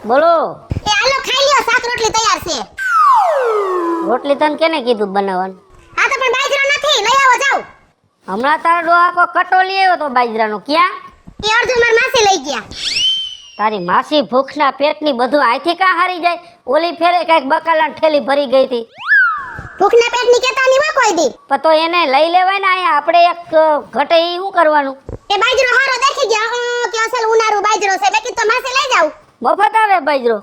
બોલો. એ હાલો ખાઈ લ્યો, શાક રોટલી તૈયાર છે. રોટલી તને કેને કીધું બનાવવાનું? હા તો પણ બાજરો નથી, લઈ આવો જાવ. હમણાં તારો ડોહા કો કટો લઈ આવ્યો તો બાજરાનો. ક્યાં? એ અર્જુન માર માસી લઈ ગયા. તારી માસી ભૂખના પેટની બધું આથી કા હારી જાય? ઓલી ફેરે કઈક બકાલાની ઠેલી ભરી ગઈ હતી. ભૂખના પેટની કેતા ની માં કોઈ દી. પણ તો એને લઈ લેવાય ને. અહીંયા આપણે એક ઘટે ઈ શું કરવાનું? એ બાજરો હારો દેખી ગયા કે અસલ ઉનારું બાજરો છે. મેં કીધું તો માસી લઈ જાવ. મફત આવે બાજરો.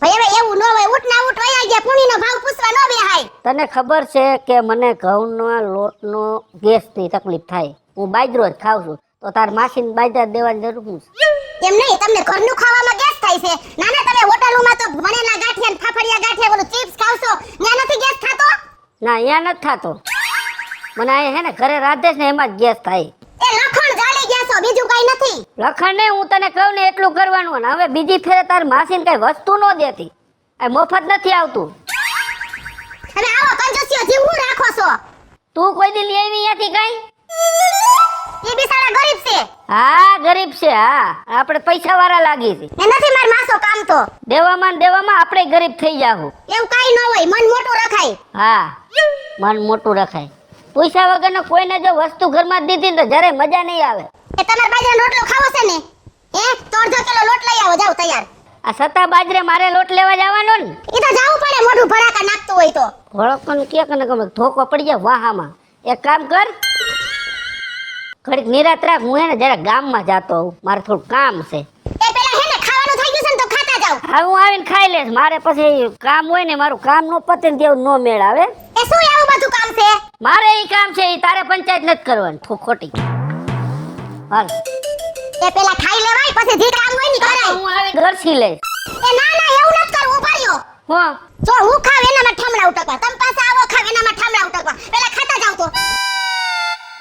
ભાઈ હવે એવું ન હોય, ઉઠ ના ઉઠ વયા ગયા, પૂણીનો ભાવ પૂછવા ન બેહાય. તને ખબર છે કે મને ઘઉંના લોટનો ગેસની તકલીફ થાય. હું બાજરો જ ખાઉં છું. તો તાર માસીને બાજરા દેવાની જરૂર શું છે? એમ નહીં, તમને ઘરનું ખાવામાં ગેસ થાય છે. નાના તમે હોટલોમાં તો વણેલા ગાંઠિયા ને ફાફડિયા ગાંઠિયા બોલું ચિપ્સ ખાવશો, ત્યાં નથી ગેસ થતો? ના, અહીંયા નથી થતો. મને અહીંયા હે ને ઘરે રાંધે છે ને એમાં જ ગેસ થાય. એ લખણ જાળી ગયા છો, બીજું કઈ નથી. લખણ નહીં, હું તને કહું ને એટલું કરવાનું. અને હવે બીજી ફેરે તાર માસીને કઈ વસ્તુ ન દેતી. આ મફત નથી આવતું. હવે આવો કંજૂસીઓ જીવ હું રાખો છો? તું કોઈ દી લઈ આવી અહીંયાથી કઈ? એ બિચારા ગરીબ છે. હા, ગરીબ છે. હા, આપણે પૈસા વાળા લાગી છે. ને નથી માર માસો કામ તો. દેવામાં ને દેવામાં આપણે ગરીબ થઈ જાહું. એવું કઈ ન હોય, મન મોટું રખાય. હા, મન મોટું રખાય. પૈસા વગરનો કોઈને જો વસ્તુ ઘરમાં જ દીધી ને તો જરાય મજા નહીં આવે. એ તમાર બાજરાનો રોટલો ખાવો છે ને? તો અડધો કિલો લોટ લઈ આવો, જાવ તૈયાર. આ સતા બાજરે મારે લોટ લેવા જવાનો ને. એ તો જાવું પડે, મોઢું ભડાકા નાખતું હોય તો. ભડકન કે કને ગમે ધોકો પડી જાય વાહામાં. એક કામ કર, ઘડીક નિરાત રાખ. હું હે ને જરા ગામમાં જાતો હોઉં, મારે થોડું કામ છે. એ પેલા હે ને ખાવાનું થઈ ગયું છે ને તો ખાતા જાવ. હા, હું આવીને ખાઈ લઈશ. મારે પછી કામ હોય ને, મારું કામ નો પતે ને તેવું નો મેળ આવે. એ શું આવું બધું કામ છે? મારે ઈ કામ છે, ઈ તારે પંચાયત નથી કરવાની. ખોટી હાલ. એ પેલા ખાઈ લેવાય, પછી જે કામ હોય ને કરાય. હું આવીને ઘરથી લઈશ. એ ના ના, એવું નથી કરવું, પાડ્યો. હો, જો હું ખાવ એનામાં ઠમડા ઉટકવા, તમે પાસે આવો ખાવ એનામાં ઠમડા ઉટકવા. પેલા ખાતા જાવ તો.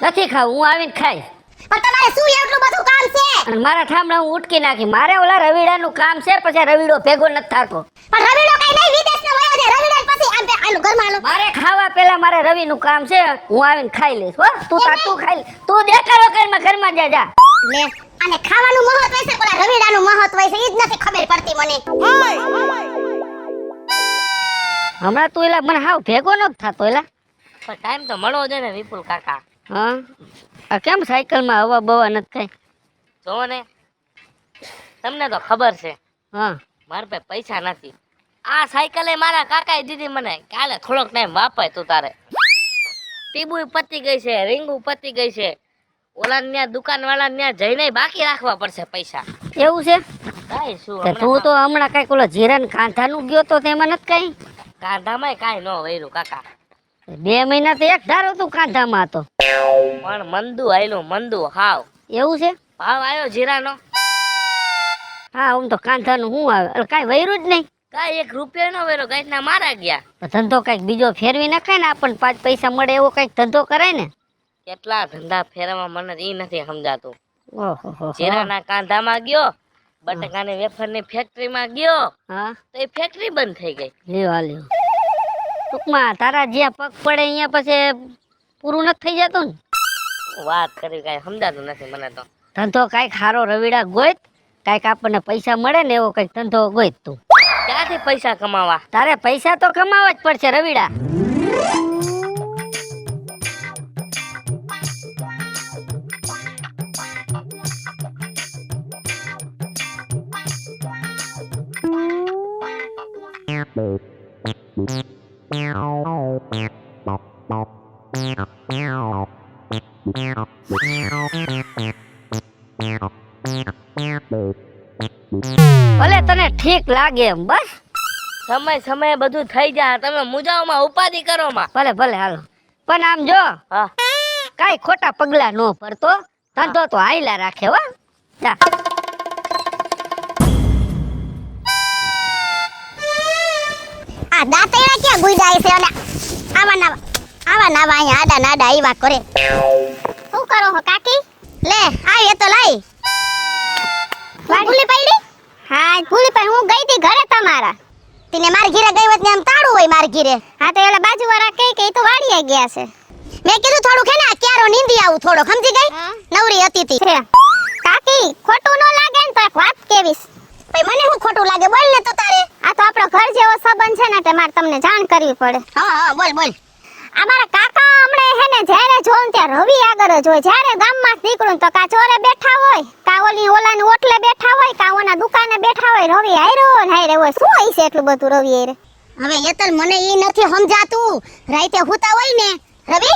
નથી ખાવું, હું આવીને ખાઈશ. પણ તમારે શું એટલું બધું કામ છે? અને મારા ઠામડા હું ઉટકી નાખી. મારે ઓલા રવિડાનું કામ છે, પછી રવિડો ભેગો નથી થાતો. પણ રવિડો કઈ નહીં, વિદેશનો વયો છે. રવિડો પછી આમ આલો ઘરમાં આલો. મારે ખાવા પેલા મારે રવિનું કામ છે. હું આવીને ખાઈ લઈશ. હો, તું ખાઈ લે. તું દેખાડો ઘરમાં જા જા. લે, અને ખાવાનું મહત્વ છે, પેલા રવિડાનું મહત્વ છે, ઈ જ નથી ખબર પડતી મને. હમણાં તું એલા મને હાવ ભેગો ન થતો એલા. પણ ટાઈમ તો મળવો જોઈએ ને વિપુલ કાકા. હા, આ કેમ સાયકલમાં હવા બવા નથી કઈ? જોવો ને, તમને તો ખબર છે હા, મારા પાસે પૈસા નથી. આ સાયકલે મારા કાકાએ દીધી મને, કાલે થોડોક ટાઈમ વાપર તું તારે. ટીબુ પતી ગઈ છે, રીંગુ પતી ગઈ છે. ઓલા ત્યાં દુકાન વાળા ત્યાં જઈને બાકી રાખવા પડશે પૈસા. એવું છે? કાંઈ શું તે તું તો હમણાં કઈક ઓલા જીરાન કાંધાનું ગયો તો તેમાં નથી કઈ? કાંધામાં કાંઈ ન વૈરું કાકા. 2 મહિના તો એક ધારો તું કાંધામાં હતો. પણ મંદુ આયલું, મંદુ હાવ. એવું છે? ભાવ આવ્યો જીરાનો હા, આમ તો કાંધાનું શું આવે, એટલે કાંઈ વૈરું જ નહીં. કાંઈ 1 રૂપિયો નો વેરો ગાયના મારા ગયા. ધંધો કઈક બીજો ફેરવી નખાય ને, આપણને 5 પૈસા મળે એવો કઈક ધંધો કરાય ને. કેટલા ધંધા ફેરવા મને ઈ નથી સમજાતું. ઓહો, જીરાના કાંધામાં ગયો, બટાકાની વેફરની ફેક્ટરીમાં ગયો, હા, તો એ ફેક્ટરી બંધ થઈ ગઈ. લ્યો. ટૂંકમાં તારા જ્યાં પગ પડે અહીંયા પછી પૂરું નથી થઈ જતું ને. વાત કરી કાંઈ સમજાતું નથી મને તો. ધંધો કાંઈક સારો રવિડા ગોઈત, કાંઈક આપણને પૈસા મળે ને એવો કંઈક ધંધો ગોઈત તું. ક્યાંથી પૈસા કમાવા? તારે પૈસા તો કમાવા જ પડશે રવિડા. ભલે તને ઠીક લાગે એમ, બસ. સમય બધું થઈ જાય, તમે મુજાઓમાં ઉપાધિ કરો માં. ભલે હાલો. પણ આમ જો, હા, કાંઈ ખોટા પગલા ન ભરતો, ધંધો તો હાઈલા રાખે. હો, જા. આ દાંતેડા ક્યાં ગુઈડાય છે? અને આવા નાવા અહીંયા આડા નાડા આવ્યા કરે. શું કરો હો કાકી? લે આવી તો લાઈ. ભૂલી પડી? હા, ભૂલી પડી. હું ગઈ હતી ઘરે તમારા. તીને મારી ઘરે ગઈ હોત ને આમ તાળું હોય મારી ઘરે. હા તો એલા બાજુવાળા કે તો વાડીએ ગયા છે. મેં કીધું થોડું કે ના ક્યારો નીંદી આવું થોડો, સમજી ગઈ? નવરી હતી તી. કાકી ખોટું ન લાગે ને તો એક વાત કેવીશ. ભાઈ મને શું ખોટું લાગે બોલ ને તું તારે આ તો આપણો ઘર જેવો સંબંધ છે ને એટલે મારે તમને જાણ કરવી પડે હા બોલ બોલ અમારા કાકા હમણે હે ને જ્યારે જોઉં ત્યાં રવિ આગળ જ હોય જ્યારે ગામમાં નીકળું તો કા ચોરે બેઠા હોય કા ઓલાની ઓટલે બેઠા હોય કા ઓના દુકાને બેઠા હોય રવિ હાયરો હોય શું હશે એટલું બધું રવિ હાયરે હવે એતલ મને ઈ નથી સમજાતું રાતે હુતા હોય ને રવિ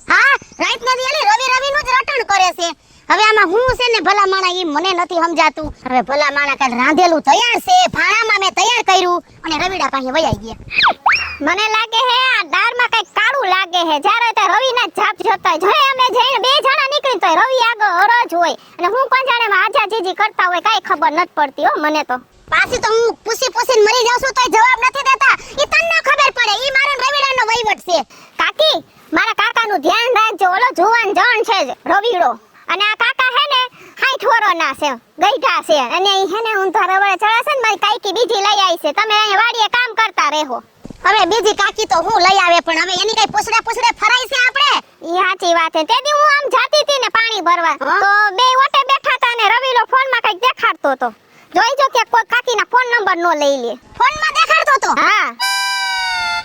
હા રાત નથી એલી રવિ નું જ રટણ કરે છે હવે આમાં હું છે ને ભલા માણા ઈ મને નથી સમજાતું હવે ભલા માણા કાલ રાંધેલું તૈયાર છે ફાણામાં મેં તૈયાર કર્યું અને રવિડા પાસે વયાઈ ગયા મને લાગે હે આ દાળમાં કઈક કાળું લાગે હે જ્યારે તે રવિના જાપ જોતા જોય અમે જઈને બે જણા નીકળી તોય રવિ આગળ હરજ હોય અને હું પણ જાણે આજા જીજી કરતા હોય કાઈ ખબર નથી પડતી હો મને તો પાછી તો હું પૂછીને મરી જાઉં છું તોય જવાબ નથી દેતા ઈ તને ખબર પડે ઈ મારા રવિડાનો વહીવટ છે કાકી મારા કાકાનું ધ્યાન રાખજો ઓલો જુવાન જણ છે રવિડો અને આ કાકા હે ને 60 વર્ષના છે ગઈઢા છે અને ઈ હે ને હું તો રવડે ચડાશે ને મારી કાકી બીજી લઈ આવી છે તમે અહીં વાડીએ કામ કરતા રહો હવે બીજી કાકી તો હું લઈ આવે પણ હવે એની કઈ પૂછડે ફરાઈ છે આપણે ઈ સાચી વાત છે તેદી હું આમ જાતી હતી ને પાણી ભરવા તો બે ઓટે બેઠા હતા ને રવિલો ફોનમાં કઈક દેખાડતો હતો જોઈ જો કે કોઈ કાકીના ફોન નંબર નો લઈ લે ફોનમાં દેખાડતો હતો હા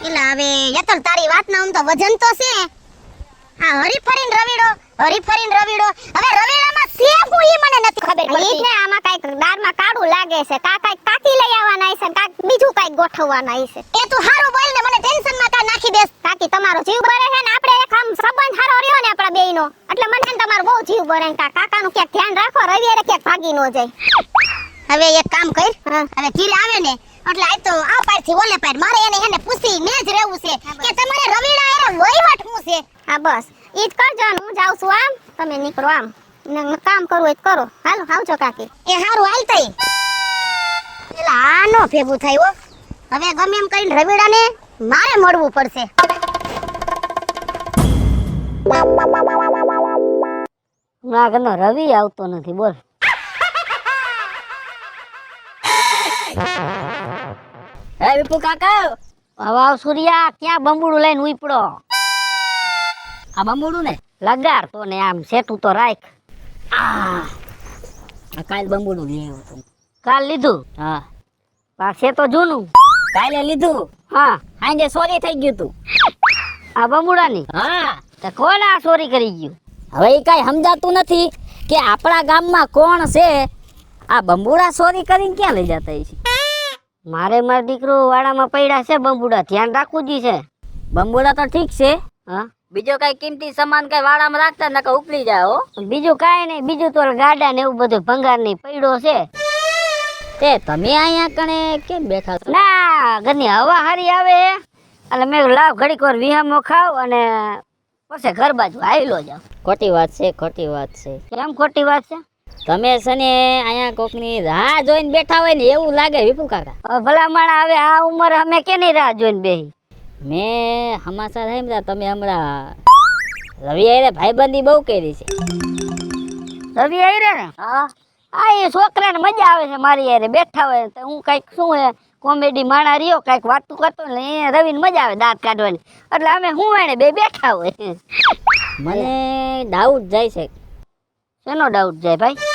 એટલે હવે યતલ તારી વાતના આમ તો વજન તો છે હા હરીફરીન રવિડો હવે રવિડામાં છે હું ઈ મને નથી ખબર પડતી ઈ ને આમાં કઈક દાળમાં કાળું લાગે છે કાકી લઈ આવવાના છે કાક બીજું કઈક ગોઠવવાના છે એ તું હારું બોલ ને મને ટેન્શન માં કા નાખી દેસ કાકી તમારો જીવ બરે છે ને આપણે એક આમ સંબંધ હારો રહ્યો ને આપણા બેયનો એટલે મને ને તમારો બહુ જીવ બરે કાકાનું ક્યાંક ધ્યાન રાખો રવિવારે ક્યાંક ભાગી નો જાય હવે એક કામ કર હવે ઘીરે આવે ને એટલે આજ તો આ પારથી ઓલે પાર મારે એને પૂછીને જ રહેવું છે કે તમારે રવિડા એરે વહીવટ શું છે હા બસ ઈ જ કરજો ને હું જાઉં છું આમ તમે નીકળો આમ કામ કરવું હોય તો કરો હાલો આવજો કાકી એ હારું હાલ તઈ એલા આ નો ભેગું થાય હો હવે ગમે એમ કરીને રવિડાને મારે મળવું પડશે ના ઘરનો રવિ આવતો નથી બોલ હે વિપુ કાકા હવા સૂર્યા ક્યાં બંબુડું લઈને ઉપડો આ બંબુડું ને લગાડ તો ને આમ સેટું તો રાખ કાલ બંબુડું લેવું હતું કાલ લીધું હા પાછે તો જૂનું કાલે લીધું હા આજે ચોરી થઈ ગયું તું આ બંબુડાની હા તો કોણ આ ચોરી કરી ગયું હવે એ કઈ સમજાતું નથી કે આપણા ગામમાં કોણ છે આ બંબુડા ચોરી કરીને ક્યાં લઈ જતા છે મારો દીકરો વાડામાં પડ્યા છે બંબુડા ધ્યાન રાખવું જ છે બંબુડા તો ઠીક છે હા બીજો કઈ કિંમતી સામાન કઈ વાડામાં રાખતા નકર ઉપડી જાય હો બીજું કાંઈ નહીં બીજું તો ગાડા ને એવું બધું ભંગાર ની પડ્યો છે તે તમે અહીંયા કણે કેમ બેઠા છો ના ઘરની હવા હારી આવે એટલે મેં લાવ ઘડીક વાર વિહામો ખાવ અને પછી ઘર બાજુ આવેલો જાવ ખોટી વાત છે કેમ ખોટી વાત છે તમે છે ને અહીંયા કોકની રાહ જોઈને બેઠા હોય ને એવું લાગે વિપુ કાકા હવે ભલા માણા હવે આ ઉંમરે અમે કેની રાહ જોઈને બેહી મેં સમાચાર સાંભળ્યા તમે હમણાં રવિ આયરે ભાઈબંધી બહુ કરી છે રવિ આયરે ને હા આ એ છોકરાને મજા આવે છે મારી યારે બેઠા હોય તો હું કઈક શું હે કોમેડી માણા રહ્યો કઈક વાતું કરતો ને એ રવિને મજા આવે દાંત કાઢવાની એટલે અમે હું એને બે બેઠા હોય મને ડાઉટ જાય છે શેનો ડાઉટ જાય ભાઈ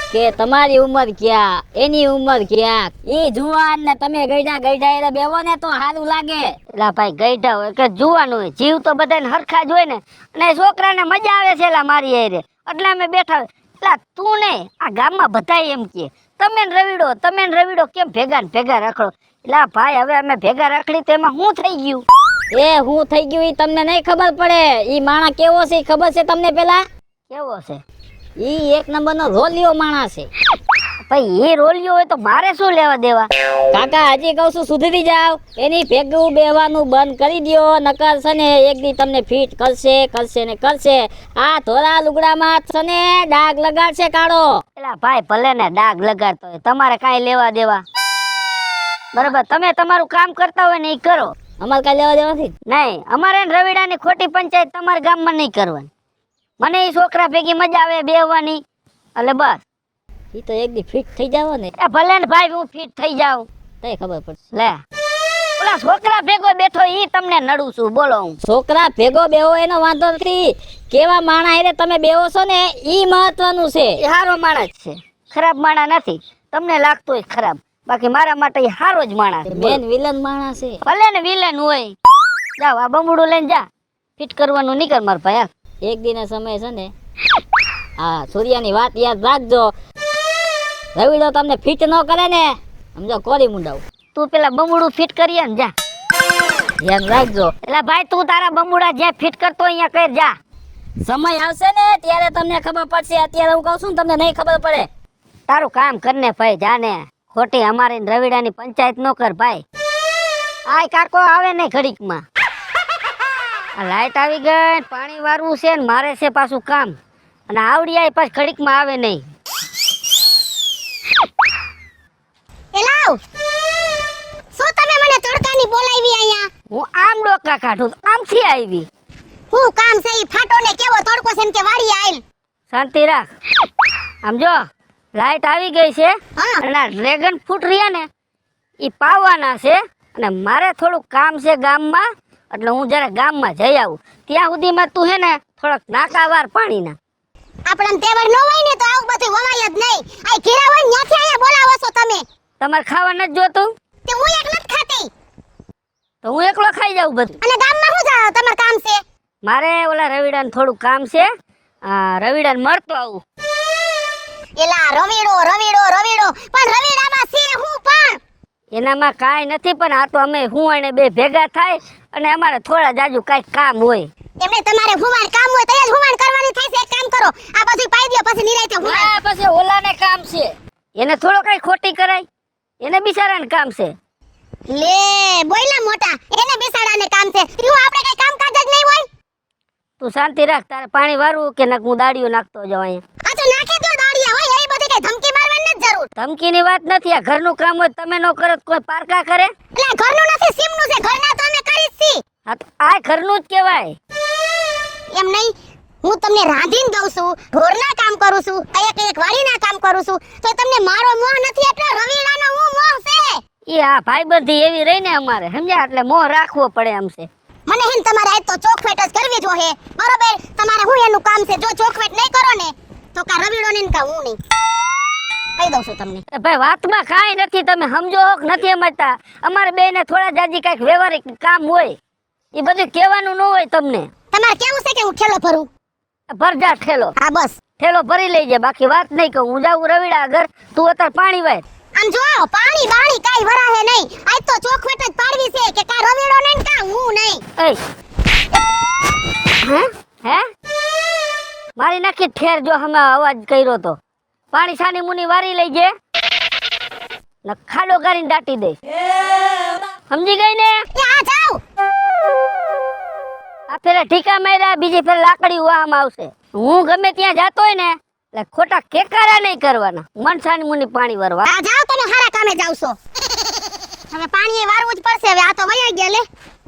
કે તમારી ઉંમર ક્યાં એની ઉંમર ક્યાં ઈ જુવાન ને તમે ગઈઢા એટલે બેવો ને તો સારું લાગે એલા ભાઈ ગઈઢા હોય કે જુવાનું હોય જીવ તો બધાને હરખા જ હોય ને અને છોકરાને મજા આવે છે એલા મારી યારે એટલે અમે બેઠા હોય એલા તું ને આ ગામમાં બધા એમ કે તમે ને રવિડો કેમ ભેગા ને ભેગા રખડો એલા ભાઈ હવે અમે ભેગા રખડી તો એમાં શું થઈ ગયું એ હું થઈ ગયું ઈ તમને નહીં ખબર પડે ઈ માણા કેવો છે ઈ ખબર છે તમને પેલા કેવો છે ઈ એક નંબરનો રોલિયો માણા છે ભાઈ એ રોલિયો હોય તો મારે શું લેવા દેવા કાકા હજી કહું છું સુધરી જાવ એની ભેગું બેવાનું બંધ કરી દ્યો નકર છે ને એક દી તમને ફિટ કરશે આ ધોળા લુગડામાં છે ને ડાઘ લગાડશે કાળો એલા ભાઈ ભલે ને ડાઘ લગાડતો હોય તમારે કાંઈ લેવા દેવા બરાબર તમે તમારું કામ કરતા હોય ને એ કરો અમારે કાંઈ લેવા દેવા નથી નહીં અમારે રવિડાની ખોટી પંચાયત તમારા ગામમાં નહીં કરવાની મને એ છોકરા ભેગી મજા આવે બેહવાની એટલે બસ ઈ તો એક દી ફિટ થઈ જાવ ને એ ભલે ને ભાઈ હું ફિટ થઈ જાઉં તઈ ખબર પડશે લે ઓલા છોકરા ભેગો બેઠો ઈ તમને નડું છું બોલો હું છોકરા ભેગો બેહો એનો વાંધો નથી કેવા માણા હારે તમે બેહો છો ને ઈ મહત્વનું છે એ સારો માણસ છે ખરાબ માણસ નથી તમને લાગતો હોય ખરાબ, બાકી મારા માટે ઈ હારો જ માણસ મેન વિલન માણસ છે. ભલે ને વિલન હોય. જાવ આ બમડું લઈને જા, ફિટ કરવાનું નીકળ માર ભાઈ હા. એક દિને સમય છે ને, હા સૂર્યાની વાત યાદ રાખજો. રવિડો તમને ફિટ ન કરે ને સમજો કોરી મુંડાવ. તું પેલા બમડું ફિટ કરીએ ને જા. ધ્યાન રાખજો. એટલે ભાઈ તું તારા બમુડા જે ફિટ કરતો અહીંયા કર જા. સમય આવશે ને ત્યારે તમને ખબર પડશે. અત્યારે હું કહું છું ને તમને નહીં ખબર પડે. તારું કામ કરને ભાઈ જાને, ખોટી અમારી ને રવિડાની પંચાયત નો કર ભાઈ. આય કાકો આવે ને ઘડીકમાં. આ લાઈટ આવી ગઈ, પાણી વારવું છે ને મારે છે પાછું કામ, અને આવડી આય પાછ ઘડીકમાં આવે નહીં. એ લાવ, શું તમે મને તડકાની બોલાવી અહીંયા? હું આમ ડોકા કાઢું તો આમથી આવી. હું કામ છે ઈ ફાટો ને કેવો તડકો છે એમ કે વાડી આઈલ. શાંતિ રાખ. આમ જો લાઈટ આવી ગઈ છે હા. અને આ ડ્રેગન ફ્રૂટ રહ્યા ને એ પાવાના છે, અને મારે થોડું કામ છે ગામમાં, એટલે હું જરા ગામમાં જઈ આવું. ત્યાં સુધીમાં તું હે ને થોડોક નાકાવાર પાણીના. આપણને તેવડ ન હોય ને તો આવું બધું વવાય જ નહીં. આ ઘેરા હોય ન્યાથી અહીંયા બોલાવો છો તમે. તમારે ખાવા નથી જોતું તે હું એક નથી ખાતી. તો હું એકલો ખાઈ જાઉં બધું. અને ગામમાં શું જા તમાર કામ છે? મારે ઓલા રવિડાને થોડું કામ છે, રવિડાને મળતો આવું. એલા રવીડો રવીડો રવીડો, પણ રવીડામાં છે હું પણ? એનામાં કાંઈ નથી, પણ આ તો અમે હું અને બે ભેગા થાય અને અમારે થોડા જાજુ કાંઈક કામ હોય. એમને તમારે હુમાન કામ હોય તો જ હુમાન કરવાની થાય છે. એક કામ કરો, આ બધું પાઈ દો પછી નિરાયતે હુમાન. હા, પછી ઓલાને કામ છે, એને થોડો કઈ ખોટી કરાય, એને બિચારાને કામ છે. લે બોયલા મોટા, એને બેસાડાને કામ છે. તું આપણે કઈ કામકાજ જ નહીં હોય. તું શાંતિ રાખ, તારે પાણી વારવું કે નક હું દાડીઓ નાખતો જાઉં અહીંયા. આ તો નાખી દો દાડિયા હોય, એવી બધી કઈ ધમકી મારવાની નથી જરૂર. ધમકીની વાત નથી, આ ઘરનું કામ હોય તમે નો કરો તો કોઈ પારકા કરે? એટલે ઘરનું નથી સીમનું છે, ઘરના તો અમે કરી જ છી. હા તો આ ઘરનું જ કહેવાય. એમ નહીં, હું તમને રાંધીને દઉં છું, ઢોરના કામ કરું છું, એક વાડીના કામ કરું છું, તો તમને મારો મોહ નથી, એટલે રવીડાનો હું મોહ છે. એ આ ભાઈબંધી એવી રહી ને અમારે, સમજ્યા? એટલે મોહ રાખવો પડે એમ છે. મને હેન તમારે આજ તો ચોખવેટ જ કરવી જોઈએ, બરોબર? તમારે હું એનું કામ છે, જો ચોખવેટ નહીં કરો ને તો કા રવીડો ને કા હું નહીં. કહી દઉં છું તમને. એ ભાઈ વાતમાં કાંઈ નથી, તમે સમજો કે નથી સમજતા? અમારે બેને થોડા જાજી કાંઈક વ્યવહારિક કામ હોય, એ બધું કહેવાનું ન હોય તમને. તમારે કેવું છે કે હું ઠેલો ભરું? ભરજા ઠેલો. હા બસ. ઠેલો ભરી લઈ જાય, બાકી વાત નહીં કહું. હું જાઉં રવિડા આગળ, તું અત્યારે પાણી વાય. આમ જો પાણી બાણી કાઈ વરાહે નહીં, આજ તો ચોખવેટ જ પાડવી છે કે કા રવીડો ને કા હું નહીં. હે મારી નાખી ઠેર જો હમે અવાજ કર્યો તો. પાણી સાની મુની વારી લઈ જે ને ખાડો કરીને દાટી દે. સમજી ગઈ ને? એ આ જાવ. આ ફેરે ઠીકા માર્યા, બીજી ફેર લાકડી વાહમાં આવશે. હું ગમે ત્યાં જાતો હોય ને એટલે ખોટા કેકારા નહીં કરવાના, મન સાની મુની પાણી વારવા. આ જાવ, તમે હારા કામે જાવ છો. હવે પાણી એ વારવું જ પડશે. હવે આ તો વયા ગયા લે,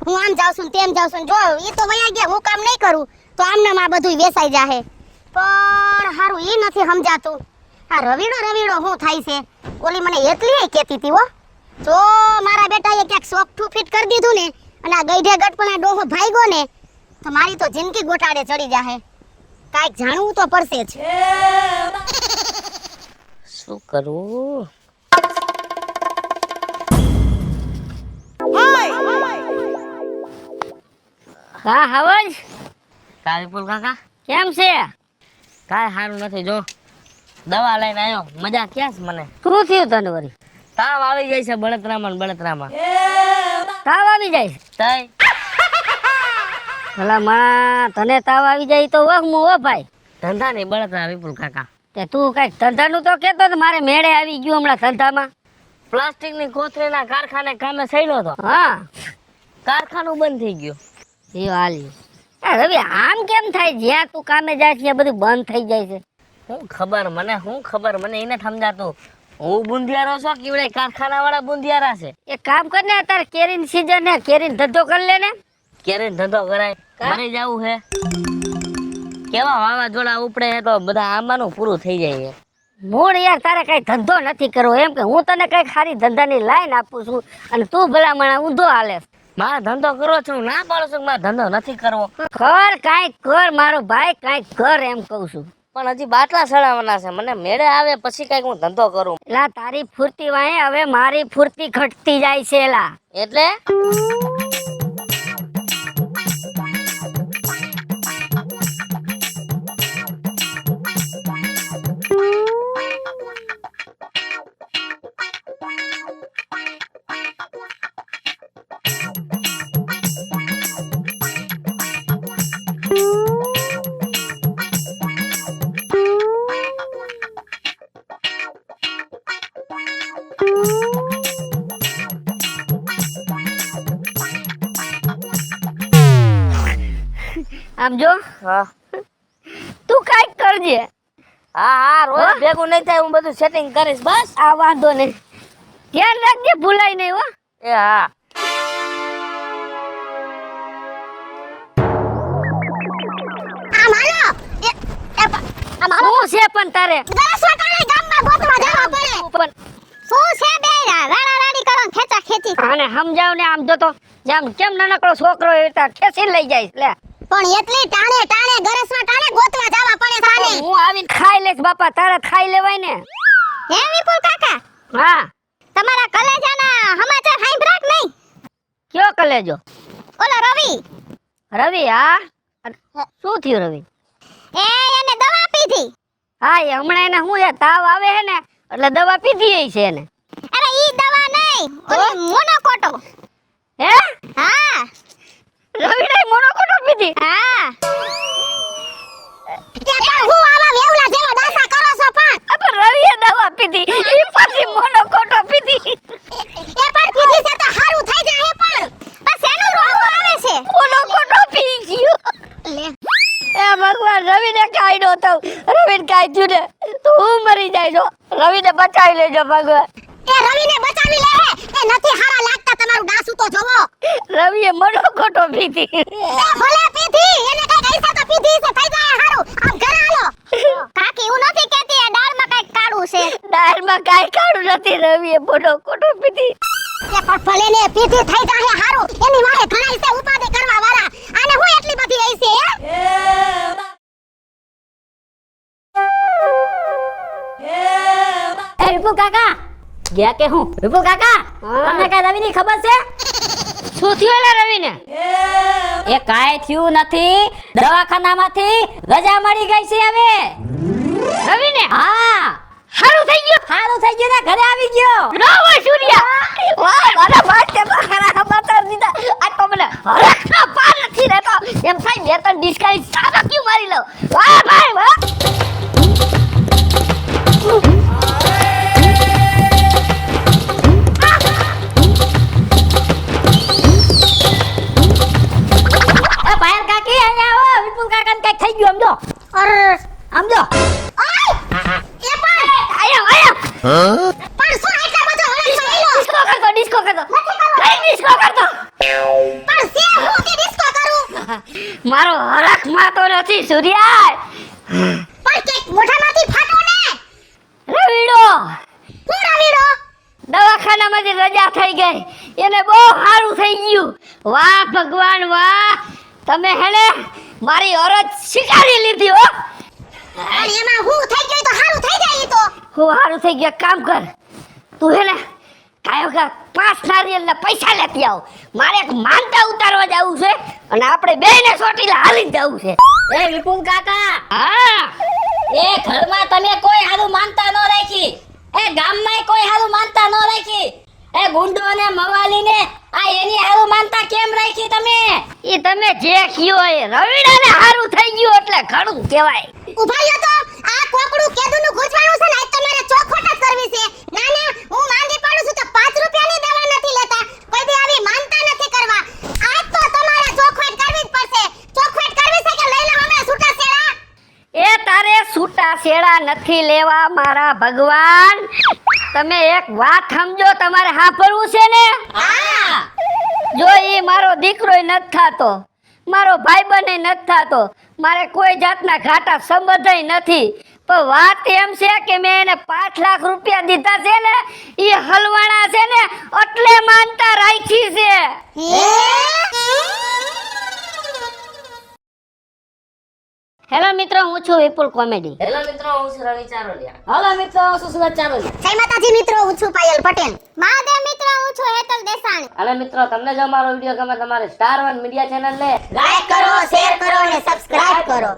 હું આમ જાવ છું તેમ જાવ છું. જો ઈ તો વયા ગયા, હું કામ નહીં કરું તો આમનામ આ બધું વેસાઈ જાહે. પણ હારું ઈ નથી સમજાતું, આ રવીડો રવીડો શું થાય છે? ઓલી મને એટલી કહેતી હતી હો, જો મારા બેટાએ ક્યાંક સોફ્ટું ફિટ કરી દીધું ને અને આ ગઈઢે ગટપણા ડોહો ભાગ્યો ને તો મારી તો જિંદગી ગોટાળે ચડી જાહે. કાંઈક જાણવું તો પડશે જ. શું કરવું? હા હવજ કા વિપુલ કાકા? કેમ છે? કાંઈ સારું નથી. જો દવા લઈને આવ્યો, મજા ક્યાં છે મને? શું થયું તને વળી? તાવ આવી જાય છે બળતરામાં ને બળતરામાં. તાવ આવી જાય છે? તઈ ભલા માં તને તાવ આવી જાય તો વહમું હો ભાઈ. ધંધા નહીં બળતરા વિપુલ કાકા. તે તું કઈક ધંધાનું તો કેતો, મારે મેળે આવી ગયું હમણાં ધંધામાં. પ્લાસ્ટિકની કોથળીના કારખાને કામે સડ્યો હતો, હા કારખાનું બંધ થઈ ગયું. એ હાલ્યું. રવિ આમ કેમ થાય? જ્યાં તું કામે જાય છે ત્યાં બધું બંધ થઈ જાય છે. હું ખબર મને એને સમજાતું. હું બુંદિયારો છો કે વડે કારખાના વાળા બુંદિયારા છે? એક કામ કર ને, અત્યારે કેરીની સીઝન ને કેરીનો ધંધો કરી લે ને. ક્યારે ધંધો કરાય? મરી જવું હે. કેવા વાવાઝોડા ઉપડે હે તો બધા આંબાનું પૂરું થઈ જાય છે. મૂળ યાર તારે કઈ ધંધો નથી કરવો એમ કે હું તને કઈ ખારી ધંધાની લાઈન આપું છું અને તું ભલામણ ઊંધો હાલે. મારે ધંધો કરવો છું, ના પાડું છું, મારે ધંધો નથી કરવો. કર કાંઈક કર મારો ભાઈ, કાંઈક કર એમ કહું છું. પણ હજી બાટલા સડાવવાના છે. મને મેળે આવે પછી કઈક હું ધંધો કરું. લા તારી ફૂર્તિ વાંહે હવે મારી ફૂર્તિ ઘટતી જાય છે લા. એટલે આમ જો હા તું કાંઈક કરજે. હા રોજ ભેગું નહીં થાય. હું બધું સેટિંગ કરીશ બસ. આ વાંધો નહીં, ધ્યાન રાખજે, ભૂલાય નહીં હો. એ હા આમ હાલો આમ હાલો શું છે પણ તારે? ગરસવાટાને ગામમાં ગોતવા જવા પડે. પણ શું છે બે રાડારાડી કરો ને ખેંચા ખેંચી. આને સમજાવ ને. આમ જો તો જેમ કેમ નાનકડો છોકરો એવી રીતે ખેંચીને લઈ જાય લે. પણ એટલી ટાણે ટાણે ગરસવાટાને ગોતવા જવા પડે સાને. હું આવીને ખાઈ લઈશ બાપા, તારે ખાઈ લેવાય ને. હે વિપુલ કાકા, હા તમારા કલેજાના સમાચાર સાંભળ્યા કે નહીં? કયો કલેજો? ઓલો રવિ રવિ? હા શું થયું રવિ? એને દવા પીધી. હા એ હમણાં એને શું છે, તાવ આવે છે ને એટલે દવા પીધી છે એને. અરે ઈ દવા નહીં, ઓલી મોનોકોટો. હે હા રવિને મોનોકોટો પીધી? હા તે પણ હું આવા વેવલા જેવા દાસા કરો છો પણ. અબ રવિએ દવા પીધી ઈ પછી મોનોકોટો પીધી. એ પણ પીધી છે તો હારું થઈ જાય પણ. બસ એનું રોગ આવે છે. મોનોકોટો પી ગયો. લે એ ભગવાન, રવિને કાઈ નો થયું. રવિને કાઈ થયું ને તો હું મરી જાય છો. રવિને બચાવી લેજો ભગવાન. એ રવિને બચાવી લે. એ નથી હારા લાગતા, તમારું ડાસુ તો જોવો. રવિએ મોનોકોટો પીધી. એ ભલે પીધી, એને કઈ કઈસા તો પીધી છે, થઈ જાય હારું. આમ ઘરે હાલો. કાકી હું નથી કહેતી, આ દાળમાં કઈક કાળું છે. દાળમાં કાઈ કાઢું નથી. રવિએ મોનોકોટો પીધી. એ પણ ભલે ને પીધી થઈ જાય હારું. એની વાહે ઘણા છે ઉપાદે કરવા વાળા. આને હું એટલી બધી રહી છે એ વિપુલ કાકા ગયા કે હું? વિપુલ કાકા, તમને કઈ રવિની ખબર છે? શું થયું એલા રવિને? એ કાંઈ થયું નથી. દવાખાનામાંથી રજા મળી ગઈ છે હવે. રવિને હા સારું થઈ ગયું. સારું થઈ ગયું ને ઘરે આવી ગયો. નો હોય સૂર્યા. વાહ મારા બાટે તો ખરા સમાચાર દીધા. આ તો મને હરખનો પાર નથી રહેતો. એમ થાય બે ત્રણ ડિસ્કાઈ સાદો ક્યું મારી લઉં. વાહ ભાઈ વાહ. એ પાયલ કાકી અહીંયા આવો. વિપુલ કાકાને કઈક થઈ ગયું સમજો. સમજો. એ પણ આયા આયા. પણ શું એટલા બધા હળક ડિસ્કો કરતો. કઈ ડિસ્કો કરતો? પણ સે હું કે ડિસ્કો કરું. મારો હરખ માં તો નથી સૂર્યા. પણ કે મોઢામાંથી ફાટો ને. રવિડો હું રવિડો. દવાખાનામાંથી રજા થઈ ગઈ. એને બહુ સારું થઈ ગયું. વાહ ભગવાન વાહ. તમે હેને મારી અરજ સ્વીકારી લીધી હો. અને એમાં હું થઈ ગયું તો હારું થઈ જાય ઈ તો. હું સારું થઈ ગયું. કામ કર તું હેને કાયો કા 5 નારિયેળના પૈસા લેતી આવ. મારે એક માનતા ઉતારવા જવું છે અને આપણે બેયને ચોટીલા હાલી જવું છે. એ વિપુલ કાકા, હા એ ઘરમાં તમે કોઈ હારું માનતા ન રાખી. એ ગામમાં કોઈ હારું માનતા ન રાખી. એ ગુંડો ને મવાલી ને આ એની હારું માનતા કેમ રાખી તમે? એ તમે જે કયો એ રવિડાને સારું થઈ ગયું એટલે ઘણું કહેવાય. ઉભા રહ્યો તો આ કોકડું કેદુનું ગુજવાનું છે ને આજ તમારે ચોખવટ જ કરવી છે. ના ના હું માંગી પાડું છું તો 5 રૂપિયાની દવા નથી લેતા. કોઈ દી આવી માનતા નથી કરવા. આજ તો તમારે ચોખવટ કરવી જ પડશે. ચોખવટ કરવી છે કે લઈ લો હમણાં છૂટા છેડા. એ તારે છૂટા છેડા નથી લેવા મારા ભગવાન. તમે એક વાત સમજો, તમારે સાંભળવું છે ને? હા જો એ મારો દીકરોય નથી થાતો, મારો ભાઈબંધ નથી થાતો, મારે કોઈ જાતના ઘાટા સંબંધય નથી. પણ વાત એમ છે કે મેં એને 5 લાખ રૂપિયા દીધા છે ને, એ હલવાણા છે ને એટલે માનતા રાખી છે. હેલો મિત્રો, હું છું વિપુલ કોમેડી. હેલો મિત્રો, હું છું રવિ ચારોલિયા. હાલો મિત્રો, હું છું સુરત ચારોલિયા. જય માતાજી મિત્રો, હું છું પાયલ પટેલ. મહાદેવ મિત્રો, હું છું હેતલ દેસાણી. અને મિત્રો, તમને જો અમારો વિડીયો ગમે તમારે સ્ટાર 1 મીડિયા ચેનલ ને લાઈક કરો, શેર કરો અને સબસ્ક્રાઇબ કરો.